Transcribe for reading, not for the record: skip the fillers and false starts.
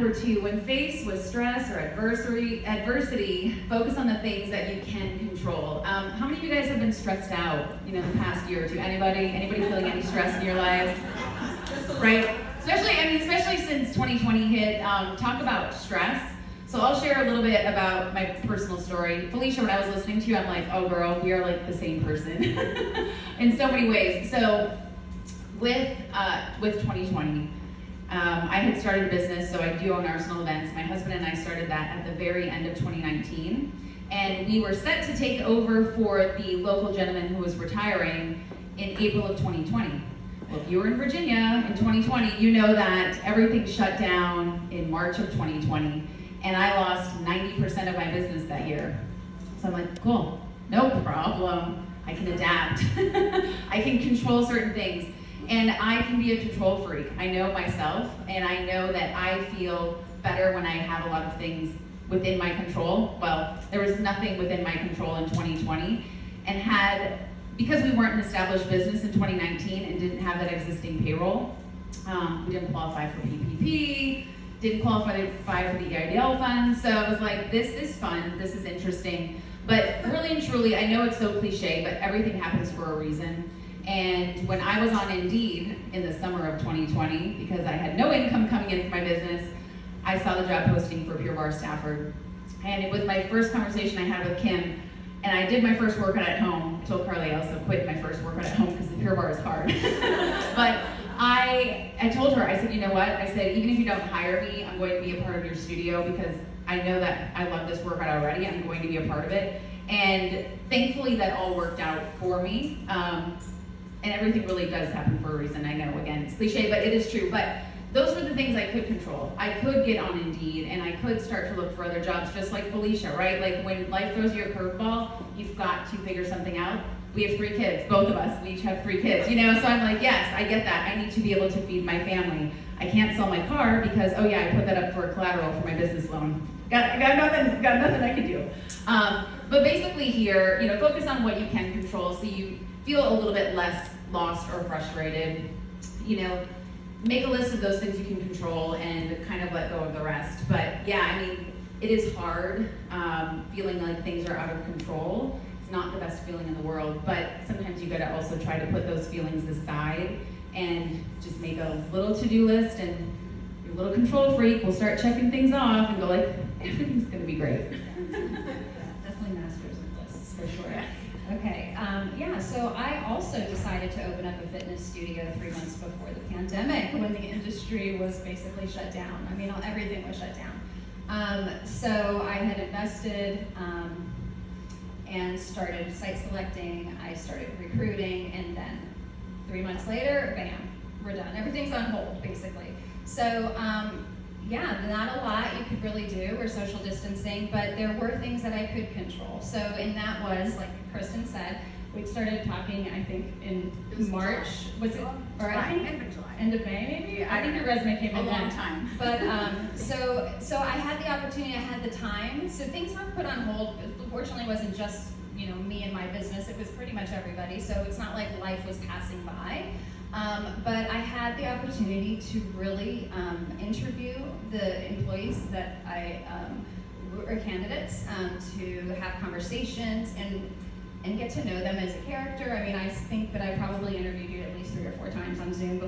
number 2, when faced with stress or adversity, focus on the things that you can control. How many of you guys have been stressed out, the past year or two? Anybody feeling any stress in your lives? Right? Especially since 2020 hit. Talk about stress. So I'll share a little bit about my personal story. Felicia, when I was listening to you, I'm like, oh girl, we are like the same person in so many ways. So with 2020, I had started a business, so I do own Arsenal Events. My husband and I started that at the very end of 2019. And we were set to take over for the local gentleman who was retiring in April of 2020. Well, if you were in Virginia in 2020, you know that everything shut down in March of 2020. And I lost 90% of my business that year. So I'm like, cool, no problem. I can adapt. I can control certain things. And I can be a control freak. I know myself, and I know that I feel better when I have a lot of things within my control. Well, there was nothing within my control in 2020, and because we weren't an established business in 2019 and didn't have that existing payroll, we didn't qualify for PPP, didn't qualify for the EIDL funds. So I was like, this is fun, this is interesting. But really and truly, I know it's so cliche, but everything happens for a reason. And when I was on Indeed in the summer of 2020, because I had no income coming in for my business, I saw the job posting for Pure Barre Stafford. And it was my first conversation I had with Kim, and I did my first workout at home. I told Carly I also quit my first workout at home because the Pure Barre is hard. But I told her, I said, you know what? I said, even if you don't hire me, I'm going to be a part of your studio because I know that I love this workout already. I'm going to be a part of it. And thankfully that all worked out for me. And everything really does happen for a reason. I know, again, it's cliche, but it is true. But those were the things I could control. I could get on Indeed, and I could start to look for other jobs, just like Felicia, right? Like when life throws you a curveball, you've got to figure something out. We have 3 kids, both of us. We each have 3 kids, So I'm like, yes, I get that. I need to be able to feed my family. I can't sell my car because, oh yeah, I put that up for a collateral for my business loan. Got nothing I can do. But basically here, focus on what you can control so you feel a little bit less lost or frustrated. Make a list of those things you can control and kind of let go of the rest. But yeah, it is hard feeling like things are out of control. It's not the best feeling in the world, but sometimes you gotta also try to put those feelings aside and just make a little to-do list, and your little control freak will start checking things off and go like, everything's gonna be great. Definitely masters of lists, for sure. Okay, so I also decided to open up a fitness studio 3 months before the pandemic when the industry was basically shut down. Everything was shut down. So I had invested and started site selecting, I started recruiting, and then 3 months later, bam, we're done. Everything's on hold, basically. So not a lot you could really do. We're social distancing, but there were things that I could control. So, and that was, like Kristen said, we started talking, I think, in March. Was it? Or I think End of July. End of May, maybe? I think your resume came in a long then. time. But, so I had the opportunity, I had the time. So things were put on hold. Fortunately, it wasn't just, me and my business. It was pretty much everybody. So it's not like life was passing by. But I had the opportunity to really interview the employees that were candidates, to have conversations and get to know them as a character. I think that I probably interviewed you at least 3 or 4 times on Zoom before.